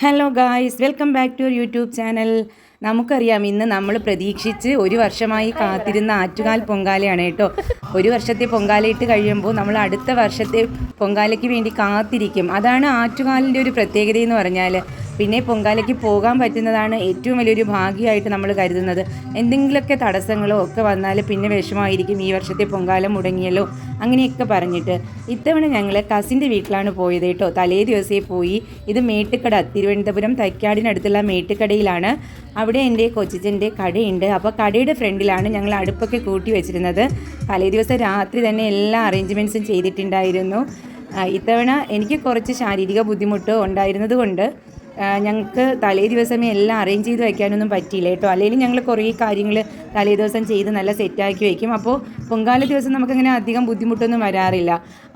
Hello guys, welcome back to your YouTube channel. നമുക്കറിയാം, ഇന്ന് നമ്മൾ പ്രതീക്ഷിച്ച് ഒരു വർഷമായി കാത്തിരുന്ന ആറ്റുകാൽ പൊങ്കാലയാണ് കേട്ടോ. ഒരു വർഷത്തെ പൊങ്കാലയിട്ട് കഴിയുമ്പോൾ നമ്മൾ അടുത്ത വർഷത്തെ പൊങ്കാലയ്ക്ക് വേണ്ടി കാത്തിരിക്കും. അതാണ് ആറ്റുകാലിൻ്റെ ഒരു പ്രത്യേകത എന്ന് പറഞ്ഞാൽ. പിന്നെ പൊങ്കാലയ്ക്ക് പോകാൻ പറ്റുന്നതാണ് ഏറ്റവും വലിയൊരു ഭാഗ്യമായിട്ട് നമ്മൾ കരുതുന്നത്. എന്തെങ്കിലുമൊക്കെ തടസ്സങ്ങളോ ഒക്കെ വന്നാൽ പിന്നെ വിഷമമായിരിക്കും, ഈ വർഷത്തെ പൊങ്കാല മുടങ്ങിയല്ലോ അങ്ങനെയൊക്കെ പറഞ്ഞിട്ട്. ഇത്തവണ ഞങ്ങൾ കസിൻ്റെ വീട്ടിലാണ് പോയത് കേട്ടോ. തലേ ദിവസമേ പോയി. ഇത് മേട്ടുക്കട, തിരുവനന്തപുരം തൈക്കാടിനടുത്തുള്ള മേട്ടുക്കടയിലാണ്. അവിടെ എൻ്റെ കൊച്ചിച്ചൻ്റെ കടയുണ്ട്. അപ്പോൾ കടയുടെ ഫ്രണ്ടിലാണ് ഞങ്ങൾ അടുപ്പൊക്കെ കൂട്ടി വെച്ചിരുന്നത്. തലേ ദിവസം രാത്രി തന്നെ എല്ലാ അറേഞ്ച്മെൻറ്റ്സും ചെയ്തിട്ടുണ്ടായിരുന്നു. ഇത്തവണ എനിക്ക് കുറച്ച് ശാരീരിക ബുദ്ധിമുട്ട് ഉണ്ടായിരുന്നത് കൊണ്ട് ഞങ്ങൾക്ക് തലേ ദിവസമേ എല്ലാം അറേഞ്ച് ചെയ്ത് വയ്ക്കാനൊന്നും പറ്റിയില്ല കേട്ടോ. അല്ലെങ്കിൽ ഞങ്ങൾ കുറേ കാര്യങ്ങൾ തലേ ദിവസം ചെയ്ത് നല്ല സെറ്റാക്കി വയ്ക്കും. അപ്പോൾ പൊങ്കാല ദിവസം നമുക്കങ്ങനെ അധികം ബുദ്ധിമുട്ടൊന്നും വരാറില്ല.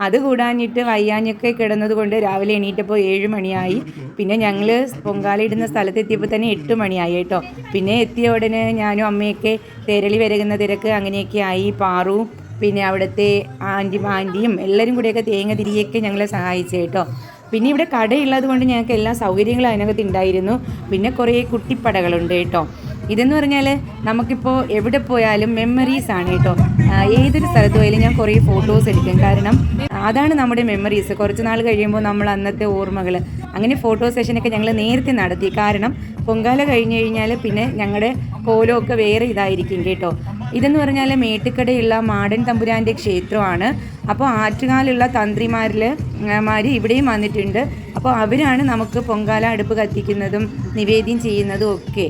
അത് കൂടാഞ്ഞിട്ട് വയ്യാഞ്ഞൊക്കെ കിടന്നത് കൊണ്ട് രാവിലെ എണീറ്റപ്പോൾ 7 മണിയായി. പിന്നെ ഞങ്ങൾ പൊങ്കാല ഇടുന്ന സ്ഥലത്തെത്തിയപ്പോൾ തന്നെ 8 മണിയായി കേട്ടോ. പിന്നെ എത്തിയ ഉടനെ ഞാനും അമ്മയൊക്കെ തേരളി വരകുന്ന തിരക്ക് അങ്ങനെയൊക്കെ ആയി. പാറു പിന്നെ അവിടുത്തെ ആൻറ്റിയും എല്ലാവരും കൂടെയൊക്കെ തേങ്ങ തിരിയൊക്കെ ഞങ്ങളെ സഹായിച്ചു കേട്ടോ. പിന്നെ ഇവിടെ കടയുള്ളത് കൊണ്ട് ഞങ്ങൾക്ക് എല്ലാ സൗകര്യങ്ങളും അതിനകത്ത് ഉണ്ടായിരുന്നു. പിന്നെ കുറേ കുട്ടിപ്പടകളുണ്ട് കേട്ടോ. ഇതെന്ന് പറഞ്ഞാൽ നമുക്കിപ്പോൾ എവിടെ പോയാലും മെമ്മറീസ് ആണ് കേട്ടോ. ഏതൊരു സ്ഥലത്ത് പോയാലും ഞാൻ കുറേ ഫോട്ടോസ് എടുക്കും. കാരണം അതാണ് നമ്മുടെ മെമ്മറീസ്. കുറച്ച് നാൾ കഴിയുമ്പോൾ നമ്മൾ അന്നത്തെ ഓർമ്മകൾ. അങ്ങനെ ഫോട്ടോ സെഷനൊക്കെ ഞങ്ങൾ നേരത്തെ നടത്തി. കാരണം പൊങ്കാല കഴിഞ്ഞ് കഴിഞ്ഞാൽ പിന്നെ ഞങ്ങളുടെ കോലമൊക്കെ വേറെ ഇതായിരിക്കും കേട്ടോ. ഇതെന്ന് പറഞ്ഞാൽ മേട്ടുക്കടയുള്ള മാടൻ തമ്പുരാൻ്റെ ക്ഷേത്രമാണ്. അപ്പോൾ ആറ്റുകാലുള്ള തന്ത്രിമാർ ഇവിടെയും വന്നിട്ടുണ്ട്. അപ്പോൾ അവരാണ് നമുക്ക് പൊങ്കാല അടുപ്പ് കത്തിക്കുന്നതും നിവേദ്യം ചെയ്യുന്നതും ഒക്കെ.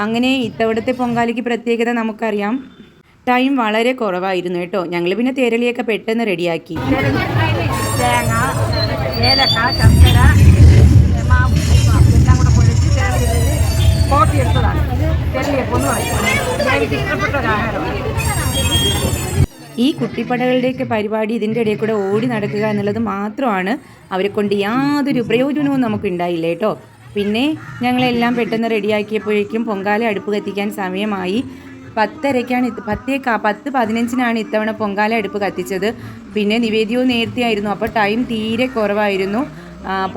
അങ്ങനെ ഇത്തവണത്തെ പൊങ്കാലയ്ക്ക് പ്രത്യേകത നമുക്കറിയാം, ടൈം വളരെ കുറവായിരുന്നു കേട്ടോ. ഞങ്ങൾ പിന്നെ തേരളിയൊക്കെ പെട്ടെന്ന് റെഡിയാക്കി. തേങ്ങ, ഏലക്ക, ശർക്കര, മാവ് എല്ലാം കൂടെ പൊഴിച്ച് കോട്ടിയെടുത്തതാണ് തെരളിയപ്പം. എനിക്ക് ഇഷ്ടപ്പെട്ട ഒരു ആഹാരമാണ് ഈ കുട്ടിപ്പടകളുടെയൊക്കെ പരിപാടി. ഇതിൻ്റെ ഇടയിൽ കൂടെ ഓടി നടക്കുക എന്നുള്ളത് മാത്രമാണ്. അവരെ കൊണ്ട് യാതൊരു പ്രയോജനവും നമുക്ക് ഉണ്ടായില്ല കേട്ടോ. പിന്നെ ഞങ്ങളെല്ലാം പെട്ടെന്ന് റെഡിയാക്കിയപ്പോഴേക്കും പൊങ്കാല അടുപ്പ് കത്തിക്കാൻ സമയമായി. 10:15 ഇത്തവണ പൊങ്കാല അടുപ്പ് കത്തിച്ചത്. പിന്നെ നിവേദ്യവും നേരത്തെ ആയിരുന്നു. അപ്പോൾ ടൈം തീരെ കുറവായിരുന്നു.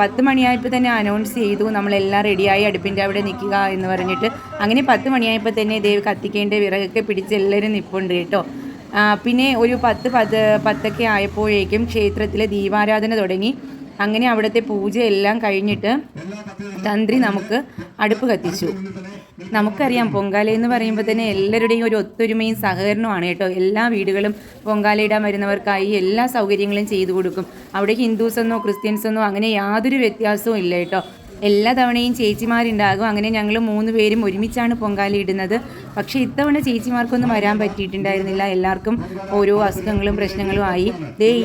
10 മണിയായപ്പോൾ തന്നെ അനൗൺസ് ചെയ്തു, നമ്മളെല്ലാം റെഡിയായി അടുപ്പിൻ്റെ അവിടെ നിൽക്കുക എന്ന് പറഞ്ഞിട്ട്. അങ്ങനെ 10 മണിയായപ്പോൾ തന്നെ ദേവ് കത്തിക്കേണ്ട വിറകൊക്കെ പിടിച്ച് എല്ലാവരും നിൽപ്പുണ്ട് കേട്ടോ. പിന്നെ ഒരു 10 ആയപ്പോഴേക്കും ക്ഷേത്രത്തിലെ ദീപാരാധന തുടങ്ങി. അങ്ങനെ അവിടുത്തെ പൂജയെല്ലാം കഴിഞ്ഞിട്ട് തന്ത്രി നമുക്ക് അടുപ്പ് കത്തിച്ചു. നമുക്കറിയാം, പൊങ്കാല എന്ന് പറയുമ്പോൾ തന്നെ എല്ലാവരുടെയും ഒരു ഒത്തൊരുമയും സഹകരണമാണ് കേട്ടോ. എല്ലാ വീടുകളും പൊങ്കാലയിടാൻ വരുന്നവർക്കായി എല്ലാ സൗകര്യങ്ങളും ചെയ്തു കൊടുക്കും. അവിടെ ഹിന്ദുസെന്നോ ക്രിസ്ത്യൻസെന്നോ അങ്ങനെ യാതൊരു വ്യത്യാസവും ഇല്ല കേട്ടോ. എല്ലാ തവണയും ചേച്ചിമാരുണ്ടാകും. അങ്ങനെ ഞങ്ങൾ 3 പേരും ഒരുമിച്ചാണ് പൊങ്കാല ഇടുന്നത്. പക്ഷേ ഇത്തവണ ചേച്ചിമാർക്കൊന്നും വരാൻ പറ്റിയിട്ടുണ്ടായിരുന്നില്ല. എല്ലാവർക്കും ഓരോ അസുഖങ്ങളും പ്രശ്നങ്ങളും ആയി.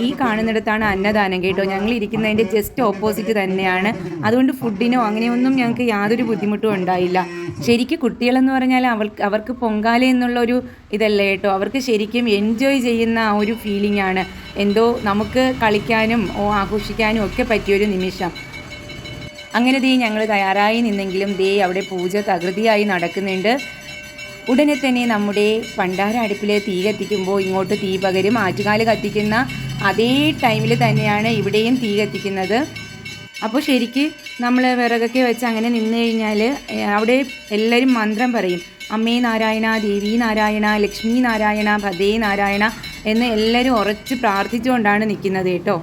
ഈ കാണുന്നിടത്താണ് അന്നദാനം കേട്ടോ. ഞങ്ങൾ ഇരിക്കുന്നതിൻ്റെ ജസ്റ്റ് ഓപ്പോസിറ്റ് തന്നെയാണ്. അതുകൊണ്ട് ഫുഡിനോ അങ്ങനെയൊന്നും ഞങ്ങൾക്ക് യാതൊരു ബുദ്ധിമുട്ടും ഉണ്ടായില്ല. ശരിക്കും കുട്ടികളെന്ന് പറഞ്ഞാൽ അവർക്ക് പൊങ്കാല എന്നുള്ളൊരു ഇതല്ല കേട്ടോ. അവർക്ക് ശരിക്കും എൻജോയ് ചെയ്യുന്ന ആ ഒരു ഫീലിംഗ് ആണ്. എന്തോ നമുക്ക് കളിക്കാനും ആഘോഷിക്കാനും ഒക്കെ പറ്റിയൊരു നിമിഷം. അങ്ങനെ ഞങ്ങൾ തയ്യാറായി നിന്നെങ്കിലും അവിടെ പൂജ തകൃതിയായി നടക്കുന്നുണ്ട്. ഉടനെ തന്നെ നമ്മുടെ പണ്ടാര അടുപ്പിൽ തീ കത്തിക്കുമ്പോൾ ഇങ്ങോട്ട് തീ പകരും. ആറ്റുകാല് കത്തിക്കുന്ന അതേ ടൈമിൽ തന്നെയാണ് ഇവിടെയും തീ കത്തിക്കുന്നത്. അപ്പോൾ ശരിക്ക് നമ്മൾ വിറകൊക്കെ വെച്ച് അങ്ങനെ നിന്ന് കഴിഞ്ഞാൽ അവിടെ എല്ലാവരും മന്ത്രം പറയും. അമ്മേ നാരായണ, ദേവി നാരായണ, ലക്ഷ്മി നാരായണ, ഭദേ നാരായണ എന്ന് എല്ലാവരും ഉറച്ച് പ്രാർത്ഥിച്ചുകൊണ്ടാണ് നിൽക്കുന്നത് കേട്ടോ.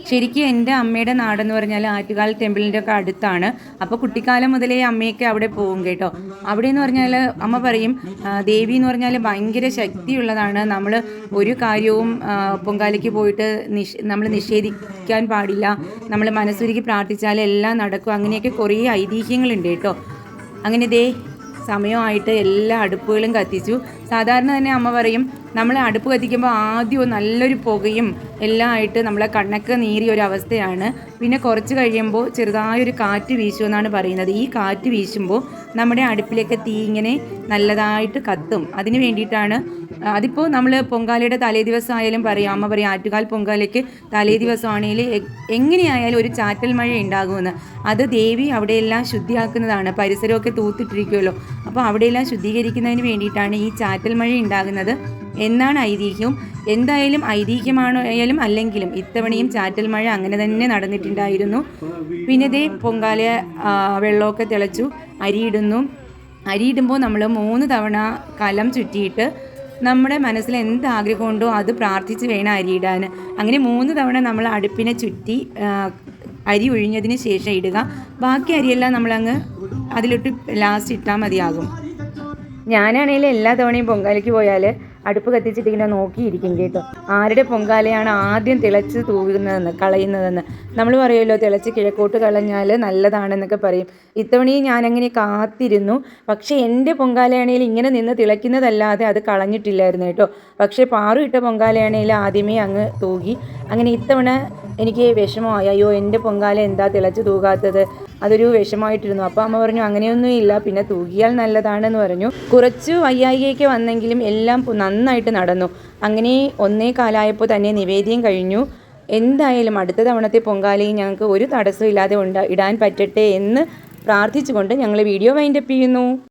ശരിക്കും എൻ്റെ അമ്മയുടെ നാടെന്ന് പറഞ്ഞാൽ ആറ്റുകാൽ ടെമ്പിളിൻ്റെ ഒക്കെ അടുത്താണ്. അപ്പോൾ കുട്ടിക്കാലം മുതലേ അമ്മയൊക്കെ അവിടെ പോകും കേട്ടോ. അവിടെ എന്ന് പറഞ്ഞാൽ അമ്മ പറയും, ദേവി എന്ന് പറഞ്ഞാൽ ഭയങ്കര ശക്തിയുള്ളതാണ്. നമ്മൾ ഒരു കാര്യവും പൊങ്കാലയ്ക്ക് പോയിട്ട് നമ്മൾ നിഷേധിക്കാൻ പാടില്ല. നമ്മൾ മനസ്സുരുക്കി പ്രാർത്ഥിച്ചാൽ എല്ലാം നടക്കും. അങ്ങനെയൊക്കെ കുറേ ഐതിഹ്യങ്ങളുണ്ട് കേട്ടോ. അങ്ങനെ സമയമായിട്ട് എല്ലാ അടുപ്പുകളും കത്തിച്ചു. സാധാരണ തന്നെ അമ്മ പറയും, നമ്മൾ അടുപ്പ് കത്തിക്കുമ്പോൾ ആദ്യം നല്ലൊരു പുകയും എല്ലാം ആയിട്ട് നമ്മളെ കണ്ണൊക്കെ നീറിയ ഒരു അവസ്ഥയാണ്. പിന്നെ കുറച്ച് കഴിയുമ്പോൾ ചെറുതായൊരു കാറ്റ് വീശുമെന്നാണ് പറയുന്നത്. ഈ കാറ്റ് വീശുമ്പോൾ നമ്മുടെ അടുപ്പിലേക്ക് തീ ഇങ്ങനെ നല്ലതായിട്ട് കത്തും. അതിന് വേണ്ടിയിട്ടാണ്. അതിപ്പോൾ നമ്മൾ പൊങ്കാലയുടെ തലേ ദിവസം ആയാലും പറയും, അമ്മ പറയും ആറ്റുകാൽ പൊങ്കാലയ്ക്ക് തലേ ദിവസമാണെങ്കിൽ എങ്ങനെയായാലും ഒരു ചാറ്റൽ മഴ ഉണ്ടാകുമെന്ന്. അത് ദേവി അവിടെയെല്ലാം ശുദ്ധിയാക്കുന്നതാണ്. പരിസരമൊക്കെ തൂത്തിട്ടിരിക്കുമല്ലോ. അപ്പോൾ അവിടെയെല്ലാം ശുദ്ധീകരിക്കുന്നതിന് വേണ്ടിയിട്ടാണ് ഈ ചാറ്റൽ മഴ ഉണ്ടാകുന്നത്. എന്നാണ് ഐതിഹ്യം. എന്തായാലും ഐതിഹ്യമാണായാലും അല്ലെങ്കിലും ഇത്തവണയും ചാറ്റൽ മഴ അങ്ങനെ തന്നെ നടന്നിട്ടുണ്ടായിരുന്നു. പിന്നെ ദേ പൊങ്കാല വെള്ളമൊക്കെ തിളച്ചു, അരിയിടുമ്പോൾ നമ്മൾ 3 തവണ കലം ചുറ്റിയിട്ട് നമ്മുടെ മനസ്സിൽ എന്ത് ആഗ്രഹമുണ്ടോ അത് പ്രാർത്ഥിച്ച് വേണം അരിയിടാൻ. അങ്ങനെ 3 തവണ നമ്മൾ അടുപ്പിനെ ചുറ്റി അരി ഒഴിഞ്ഞതിന് ശേഷം ഇടുക. ബാക്കി അരിയെല്ലാം നമ്മളങ്ങ് അതിലിട്ട് ലാസ്റ്റ് ഇട്ടാൽ മതിയാകും. ഞാനാണെങ്കിൽ എല്ലാ തവണയും പൊങ്കാലയ്ക്ക് പോയാൽ അടുപ്പ് കത്തിച്ചിട്ട് ഇങ്ങനെ നോക്കിയിരിക്കും കേട്ടോ, ആരുടെ പൊങ്കാലയാണ് ആദ്യം തിളച്ച് കളയുന്നതെന്ന്. നമ്മൾ പറയുമല്ലോ തിളച്ച് കിഴക്കോട്ട് കളഞ്ഞാൽ നല്ലതാണെന്നൊക്കെ പറയും. ഇത്തവണയും ഞാനങ്ങനെ കാത്തിരുന്നു. പക്ഷേ എൻ്റെ പൊങ്കാലയാണെങ്കിൽ ഇങ്ങനെ നിന്ന് തിളയ്ക്കുന്നതല്ലാതെ അത് കളഞ്ഞിട്ടില്ലായിരുന്നു കേട്ടോ. പക്ഷേ പാറു ഇട്ട പൊങ്കാലയാണെങ്കിൽ ആദ്യമേ അങ്ങ് തൂകി. അങ്ങനെ ഇത്തവണ എനിക്ക് വിഷമമായി, അയ്യോ എൻ്റെ പൊങ്കാല എന്താ തിളച്ച് തൂകാത്തത്, അതൊരു വിഷമമായിട്ടിരുന്നു. അപ്പോൾ അമ്മ പറഞ്ഞു അങ്ങനെയൊന്നും ഇല്ല, പിന്നെ തൂകിയാൽ നല്ലതാണെന്ന് പറഞ്ഞു. കുറച്ച് വയ്യായികയൊക്കെ വന്നെങ്കിലും എല്ലാം നന്നായിട്ട് നടന്നു. അങ്ങനെ 1:15 തന്നെ നിവേദ്യം കഴിഞ്ഞു. എന്തായാലും അടുത്ത തവണത്തെ പൊങ്കാലയും ഞങ്ങൾക്ക് ഒരു തടസ്സവും ഇല്ലാതെ ഇടാൻ പറ്റട്ടെ എന്ന് പ്രാർത്ഥിച്ചുകൊണ്ട് ഞങ്ങൾ വീഡിയോ വൈൻഡപ്പ് ചെയ്യുന്നു.